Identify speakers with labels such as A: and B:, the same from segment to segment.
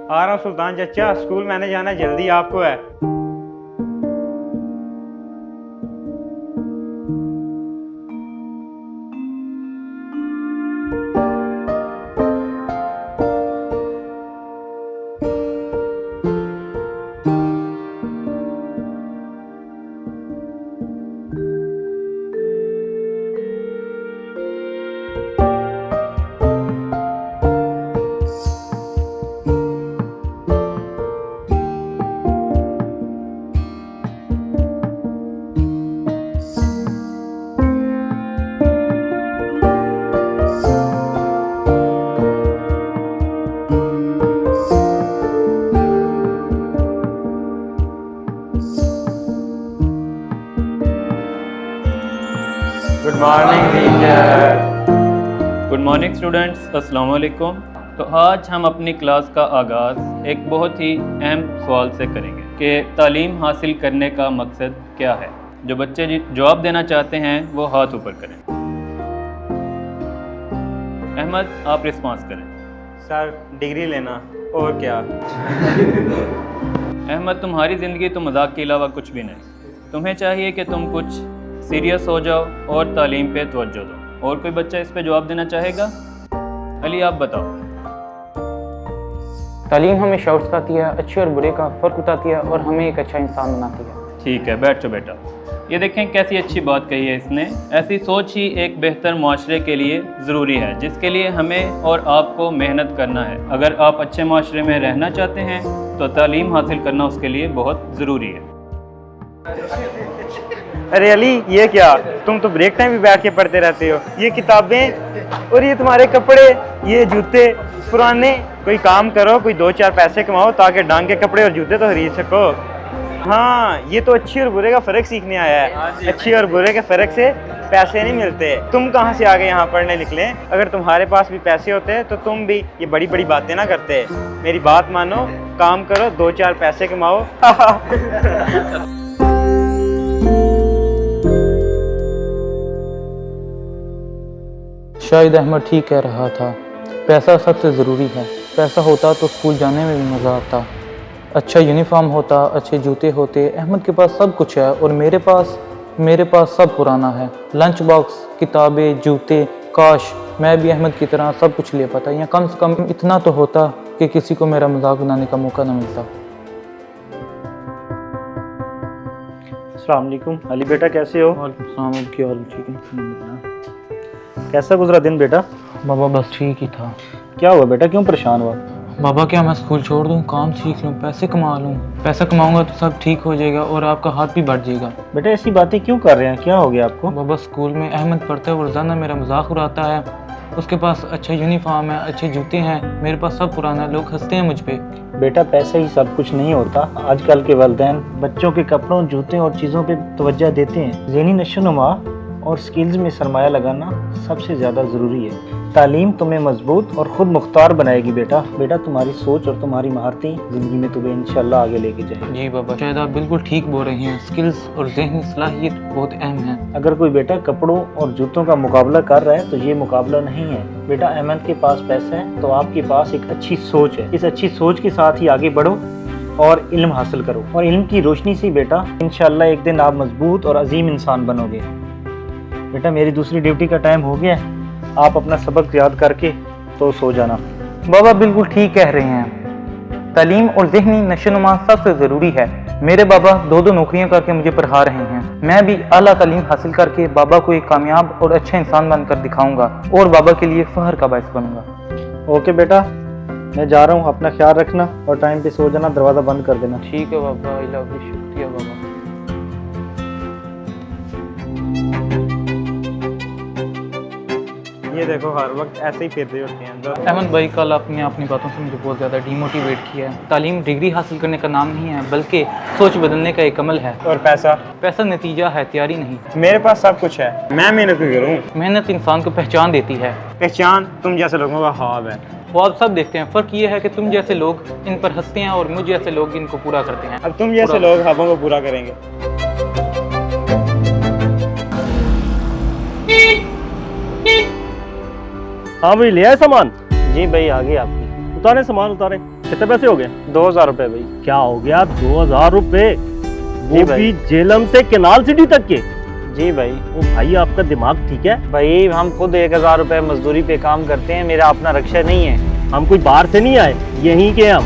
A: आ रहा हूँ सुल्तान चचा, स्कूल मैंने जाना है, जल्दी आपको है। Good morning teacher.
B: Good morning students, अस्सलाम वालेकुम। तो आज हम अपनी क्लास का आगाज़ एक बहुत ही अहम सवाल से करेंगे कि तालीम हासिल करने का मकसद क्या है। जो बच्चे जवाब देना चाहते हैं वो हाथ ऊपर करें। अहमद, आप रिस्पॉन्स करें।
A: सर, डिग्री लेना और क्या।
B: अहमद, तुम्हारी ज़िंदगी तो मजाक के अलावा कुछ भी नहीं। तुम्हें चाहिए कि तुम कुछ सीरियस हो जाओ और तालीम पे तवज्जो दो। और कोई बच्चा इस पे जवाब देना चाहेगा? अली, आप बताओ।
C: तालीम हमें शौक़ सिखाती है, अच्छे और बुरे का फ़र्क बताती है और हमें एक अच्छा इंसान बनाती है।
B: ठीक है, बैठो बेटा। ये देखें कैसी अच्छी बात कही है इसने। ऐसी सोच ही एक बेहतर माशरे के लिए ज़रूरी है, जिसके लिए हमें और आपको मेहनत करना है। अगर आप अच्छे माशरे में रहना चाहते हैं तो तालीम हासिल करना उसके लिए बहुत ज़रूरी है।
A: अरे अली, ये क्या, तुम तो ब्रेक टाइम भी बैठ के पढ़ते रहते हो। ये किताबें और ये तुम्हारे कपड़े, ये जूते पुराने। कोई काम करो, कोई 2-4 पैसे कमाओ ताकि डांग के कपड़े और जूते तो खरीद सको। हाँ, ये तो अच्छी और बुरे का फ़र्क सीखने आया है। अच्छी और बुरे के फ़र्क से पैसे नहीं मिलते। तुम कहाँ से आगे यहाँ पढ़ने निकले? अगर तुम्हारे पास भी पैसे होते तो तुम भी ये बड़ी बड़ी बातें ना करते। मेरी बात मानो, काम करो, 2-4 पैसे कमाओ।
C: शायद अहमद ठीक कह रहा था, पैसा सबसे ज़रूरी है। पैसा होता तो स्कूल जाने में भी मज़ा आता, अच्छा यूनिफॉर्म होता, अच्छे जूते होते। अहमद के पास सब कुछ है और मेरे पास सब पुराना है। लंच बॉक्स, किताबें, जूते। काश मैं भी अहमद की तरह सब कुछ ले पाता, या कम से कम इतना तो होता कि किसी को मेरा मजाक बनाने का मौका न मिलता।
D: अस्सलाम वालेकुम। अली बेटा, कैसे हो?
C: वालेकुम, क्या हाल? ठीक है।
D: कैसा गुजरा दिन बेटा?
C: बाबा बस ठीक ही था।
D: क्या हुआ बेटा, क्यों परेशान हुआ?
C: बाबा, क्या मैं स्कूल छोड़ दूं, काम सीख लूं, पैसे कमा लूं? पैसा कमाऊंगा तो सब ठीक हो जाएगा और आपका हाथ भी बढ़ जाएगा।
D: बेटा ऐसी बातें क्यों कर रहे हैं, क्या हो गया आपको?
C: बाबा, स्कूल में अहमद पढ़ता है, रोज़ाना मेरा मजाक उड़ाता है। उसके पास अच्छा यूनिफॉर्म है, अच्छे जूते हैं, मेरे पास सब पुराना है, लोग हंसते हैं मुझ पे।
D: बेटा पैसे ही सब कुछ नहीं होता। आजकल के वालिदैन बच्चों के कपड़ों, जूते और चीज़ों पे तवज्जो देते हैं। ज़हनी नशोनुमा और स्किल्स में सरमाया लगाना सबसे ज़्यादा ज़रूरी है। तालीम तुम्हें मजबूत और ख़ुद मुख्तार बनाएगी बेटा। तुम्हारी सोच और तुम्हारी महारतें ज़िंदगी में तुम्हें इंशाल्लाह आगे लेके जाएंगी।
C: जी बाबा, शायद आप बिल्कुल ठीक बोल रहे हैं। स्किल्स और ज़हनी सलाहियत बहुत अहम है।
D: अगर कोई बेटा कपड़ों और जूतों का मुकाबला कर रहा है तो ये मुकाबला नहीं है बेटा। अहमद के पास पैसा है तो आपके पास एक अच्छी सोच है। इस अच्छी सोच के साथ ही आगे बढ़ो और इल्म हासिल करो, और इल्म की रोशनी से बेटा इंशाल्लाह एक दिन आप मजबूत और अजीम इंसान बनोगे। बेटा मेरी दूसरी ड्यूटी का टाइम हो गया है, आप अपना सबक याद करके तो सो जाना।
C: बाबा बिल्कुल ठीक कह रहे हैं, तालीम और ज़हनी नशोनुमा सबसे ज़रूरी है। मेरे बाबा 2 नौकरियां करके मुझे पढ़ा रहे हैं। मैं भी आला तालीम हासिल करके बाबा को एक कामयाब और अच्छा इंसान बनकर दिखाऊंगा और बाबा के लिए फ़ख्र का बायस बनूंगा।
D: ओके बेटा, मैं जा रहा हूँ, अपना ख्याल रखना और टाइम पे सो जाना, दरवाज़ा बंद कर देना।
C: ठीक है बाबा, आई लव यू। शुक्रिया बाबा।
A: ये देखो, हर वक्त ऐसे ही फिरते होते हैं अंदर।
C: अहमद भाई, कल आपने अपनी बातों से मुझे बहुत ज़्यादा डीमोटिवेट किया है। तालीम डिग्री हासिल करने का नाम नहीं है, बल्कि सोच बदलने का एक अमल है।
A: और पैसा?
C: पैसा नतीजा है, तैयारी नहीं।
A: मेरे पास सब कुछ है, मैं मेहनत क्यों करूँ?
C: मेहनत इंसान को पहचान देती है।
A: पहचान तुम जैसे लोगों का ख्वाब है।
C: वो आप सब देखते हैं। फ़र्क ये है कि तुम जैसे लोग इन पर हंसते हैं और मुझ जैसे लोग इनको पूरा करते हैं।
A: अब तुम जैसे लोग ख्वाबों को पूरा करेंगे।
D: हाँ भाई, ले आए सामान? जी भाई, आ गई आपकी। उतारे सामान, उतारे।
E: कितने पैसे हो गए?
C: 2000 रुपये भाई।
E: क्या हो गया 2000 रुपए?
C: जी
E: वो
C: भाई।
E: भी जेलम से केनाल सिटी तक के?
C: जी भाई।
E: ओ भाई आपका दिमाग ठीक है?
C: भाई हम खुद 1000 रुपये मजदूरी पे काम करते हैं, मेरा अपना रिक्शा नहीं है।
E: हम कोई बाहर से नहीं आए, यहीं के हम।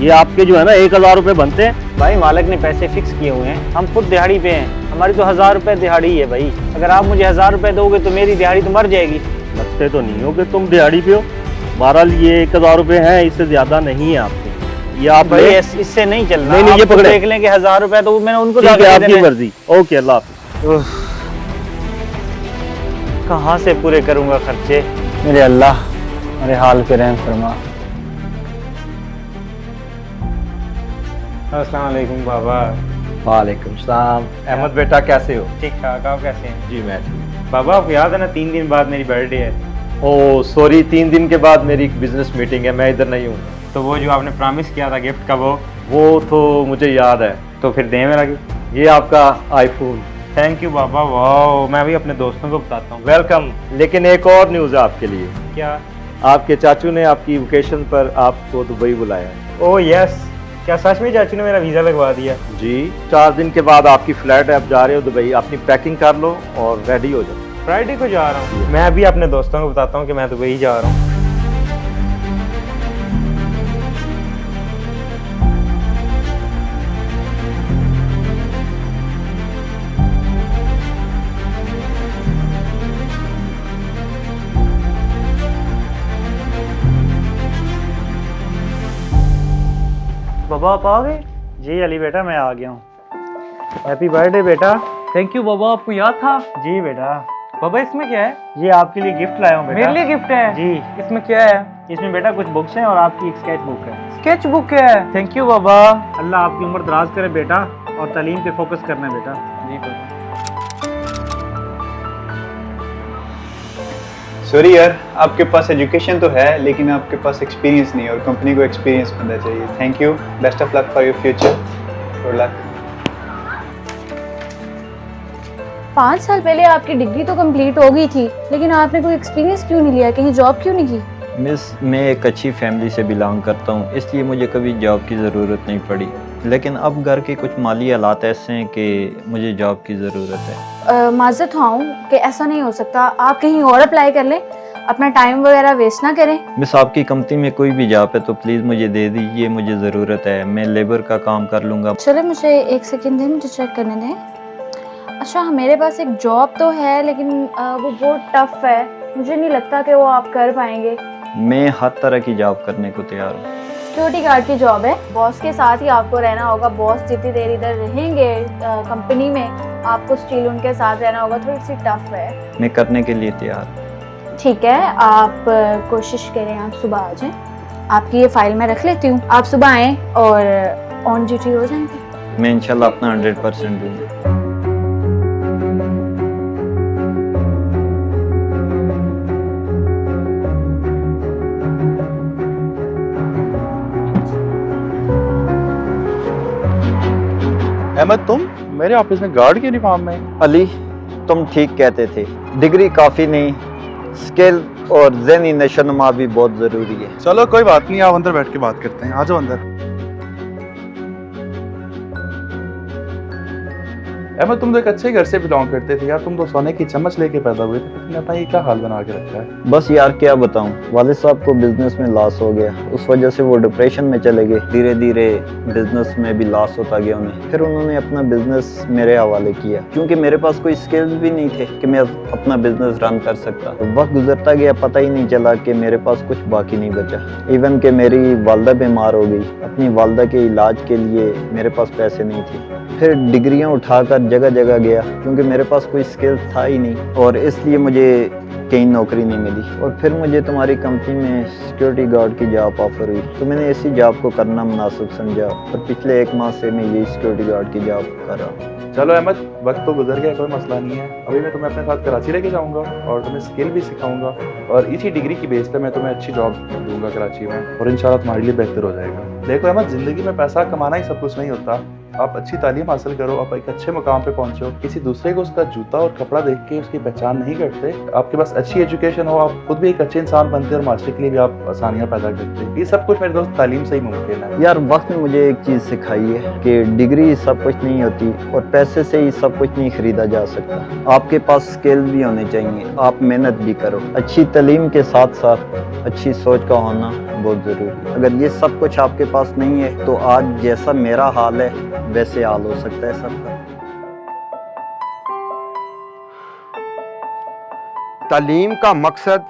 E: ये आपके जो है ना 1000 रुपए बनते हैं।
C: भाई मालिक ने पैसे फिक्स किए हुए हैं, हम खुद दिहाड़ी पे हैं, हमारी तो 1000 रुपये दिहाड़ी है भाई। अगर आप मुझे 1000 रुपये दोगे तो मेरी दिहाड़ी तो मर जाएगी।
E: लगते तो नहीं हो कि तुम दिहाड़ी पे हो। बहरहाल ये 1000 रुपए हैं, इससे ज्यादा नहीं है आपके। ये आप
C: भाई
E: ले।
C: इससे नहीं चलना।
E: नहीं, ये
C: आप खुद
E: पकड़े।
C: देख लें कि 1000 रुपये तो मैंने उनको
E: ठीक है,
C: जाके
E: आपकी
C: देने हैं।
E: मर्जी। ओके, अल्लाह हाफिज।
C: कहाँ से पूरे करूँगा खर्चे? मेरे अल्लाह मेरे हाल पे रहम फरमा।
A: अस्सलाम वालेकुम बाबा।
F: वालेकुम सलाम। अहमद बेटा कैसे हो?
A: ठीक ठाक, आप कैसे हैं?
F: जी मैं ठीक।
A: बाबा आपको याद है ना 3 दिन बाद मेरी बर्थडे है,
F: ओ सॉरी, 3 दिन के बाद मेरी एक बिजनेस मीटिंग है, मैं इधर नहीं हूँ।
A: तो वो जो आपने प्रॉमिस किया था गिफ्ट का
F: वो तो मुझे याद है।
A: तो फिर दें मेरा गिफ्ट।
F: ये आपका आईफोन।
A: थैंक यू बाबा, वाह मैं भी अपने दोस्तों को बताता हूँ।
F: वेलकम। लेकिन एक और न्यूज़ है आपके लिए।
A: क्या?
F: आपके चाचू ने आपकी वेकेशन पर आपको दुबई बुलाया है।
A: ओह यस, क्या सच में चाचू ने मेरा वीज़ा लगवा दिया?
F: जी, 4 दिन के बाद आपकी फ्लाइट है, आप जा रहे हो दुबई। अपनी पैकिंग कर लो और रेडी हो जाओ।
A: फ्राइडे को जा रहा हूँ। मैं भी अपने दोस्तों को बताता हूँ कि मैं दुबई जा रहा हूँ।
C: बाबा आप आ गए?
D: जी अली बेटा, मैं आ गया हूँ। हैप्पी बर्थडे बेटा।
C: थैंक यू बाबा, आपको याद था?
D: जी बेटा।
C: बाबा इसमें क्या है?
D: ये आपके लिए गिफ्ट लाया हूँ बेटा।
C: मेरे लिए गिफ्ट है?
D: जी।
C: इसमें क्या है?
D: इसमें बेटा कुछ बुक्स हैं और आपकी एक स्केच बुक है।
C: स्केच बुक है। थैंक यू बाबा।
D: अल्लाह आपकी उम्र दराज करे बेटा, और तालीम पे फोकस करना है बेटा।
C: जी बाबा।
G: सॉरी यार, आपके पास एजुकेशन तो है लेकिन आपके पास एक्सपीरियंस नहीं है, और कंपनी को एक्सपीरियंस होना चाहिए। Thank you, best of luck for your future. Good luck.
H: 5 साल पहले आपकी डिग्री तो कंप्लीट हो गई थी, लेकिन आपने कोई एक्सपीरियंस क्यों नहीं लिया, कहीं जॉब क्यों नहीं की?
I: मिस, मैं एक अच्छी फैमिली से बिलोंग करता हूँ, इसलिए मुझे कभी जॉब की ज़रूरत नहीं पड़ी। लेकिन अब घर के कुछ माली हालात ऐसे हैं कि मुझे जॉब की ज़रूरत है।
H: माजरत हूँ कि ऐसा नहीं हो सकता, आप कहीं और अप्लाई कर लें, अपना टाइम वगैरह वेस्ट ना करें।
I: मिस, आपकी कंपनी में कोई भी जॉब है तो प्लीज़ मुझे दे दीजिए, मुझे ज़रूरत है। मैं लेबर का काम कर लूँगा।
H: चले मुझे 1 सेकेंड दें, मुझे चेक करने दें। अच्छा, मेरे पास एक जॉब तो है, लेकिन वो बहुत टफ है, मुझे नहीं लगता कि वो आप कर पाएंगे।
I: मैं हर तरह की जॉब करने को तैयार हूँ।
H: सिक्योरिटी गार्ड की जॉब है, बॉस के साथ ही आपको रहना होगा। बॉस जितनी देर इधर रहेंगे कंपनी में, आपको स्टिल उनके साथ रहना होगा। थोड़ी सी टफ है।
I: मैं करने के लिए तैयार हूँ।
H: ठीक है, आप कोशिश करें, आप सुबह आ जाएं। आपकी ये फाइल मैं रख लेती हूँ, आप सुबह आएँ और ऑन ड्यूटी हो जाएंगे।
I: मैं इंशाल्लाह अपना 100% दूँगा।
J: अहमद, तुम मेरे ऑफिस में गार्ड की यूनिफॉर्म में?
I: अली, तुम ठीक कहते थे, डिग्री काफ़ी नहीं, स्किल और ज़हनी नशोनुमा भी बहुत ज़रूरी है।
J: चलो कोई बात नहीं, आप अंदर बैठ के बात करते हैं। आ जाओ अंदर। अहमद, तुम तो एक अच्छे घर से बिलोंग करते थे यार, तुम तो सोने की चम्मच लेके पैदा हुए थे, तुमने अपना ये क्या हाल बना के रखा है?
I: बस यार क्या बताऊं, वालिद साहब को बिजनेस में लॉस हो गया, उस वजह से वो डिप्रेशन में चले गए। धीरे धीरे बिजनेस में भी लॉस होता गया उन्हें। फिर उन्होंने अपना बिजनेस मेरे हवाले किया, क्योंकि मेरे पास कोई स्किल्स भी नहीं थे कि मैं अपना बिजनेस रन कर सकता। वक्त गुजरता गया, पता ही नहीं चला कि मेरे पास कुछ बाकी नहीं बचा। इवन कि मेरी वालदा बीमार हो गई, अपनी वालदा के इलाज के लिए मेरे पास पैसे नहीं थे। फिर डिग्रियां उठाकर जगह जगह गया, क्योंकि मेरे पास कोई स्किल्स था ही नहीं, और इसलिए मुझे कहीं नौकरी नहीं मिली। और फिर मुझे तुम्हारी कंपनी में सिक्योरिटी गार्ड की जॉब ऑफर हुई, तो मैंने इसी जॉब को करना मुनासिब समझा, और पिछले 1 माह से मैं यही सिक्योरिटी गार्ड की जॉब कर रहा हूँ।
J: चलो अहमद, वक्त तो गुजर गया, कोई मसला नहीं है। अभी मैं तुम्हें अपने साथ कराची लेके जाऊंगा और तुम्हें स्किल भी सिखाऊंगा, और इसी डिग्री की बेस पे मैं तुम्हें अच्छी जॉब दूंगा कराची में, और इंशाल्लाह तुम्हारे लिए बेहतर हो जाएगा। देखो अहमद, जिंदगी में पैसा कमाना ही सब कुछ नहीं होता। आप अच्छी तालीम हासिल करो, आप एक अच्छे मुकाम पे पहुंचो, किसी दूसरे को उसका जूता और कपड़ा देख के उसकी पहचान नहीं करते। आपके पास अच्छी एजुकेशन हो, आप खुद भी एक अच्छे इंसान बनते हैं और माशरे के लिए भी आप आसानियां पैदा करते हैं। ये सब कुछ मेरे दोस्त तालीम से ही मुमकिन है।
I: यार वक्त ने मुझे एक चीज़ सिखाई है कि डिग्री सब कुछ नहीं होती और पैसे से ही सब कुछ नहीं खरीदा जा सकता। आपके पास स्किल भी होने चाहिए, आप मेहनत भी करो। अच्छी तालीम के साथ साथ अच्छी सोच का होना बहुत ज़रूरी है। अगर ये सब कुछ आपके पास नहीं है तो आज जैसा मेरा हाल है वैसे हाल हो सकता है सबका।
K: तालीम का मकसद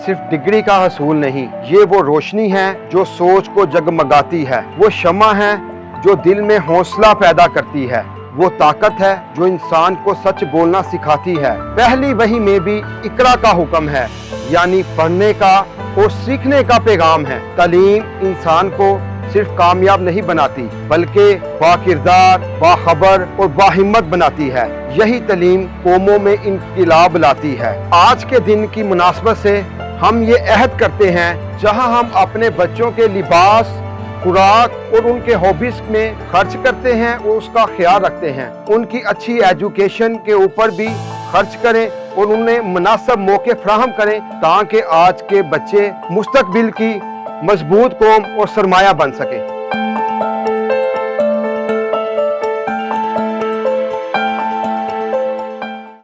K: सिर्फ डिग्री का हसूल नहीं, ये वो रोशनी है जो सोच को जगमगाती है, वो शम्मा है जो दिल में हौसला पैदा करती है, वो ताकत है जो इंसान को सच बोलना सिखाती है। पहली वही में भी इकरा का हुक्म है, यानी पढ़ने का और सीखने का पैगाम है। तालीम इंसान को सिर्फ कामयाब नहीं बनाती बल्कि बाकिरदार, बाखबर और बाहिम्मत बनाती है। यही तालीम कौमों में इनकिलाब लाती है। आज के दिन की मुनासबत से हम ये अहद करते हैं, जहां हम अपने बच्चों के लिबास, खुराक और उनके हॉबीज में खर्च करते हैं और उसका ख्याल रखते हैं, उनकी अच्छी एजुकेशन के ऊपर भी खर्च करें और उन्हें मुनासिब मौके फराहम करें ताकि आज के बच्चे मुस्तकबिल की मजबूत कौम और सरमाया बन सके।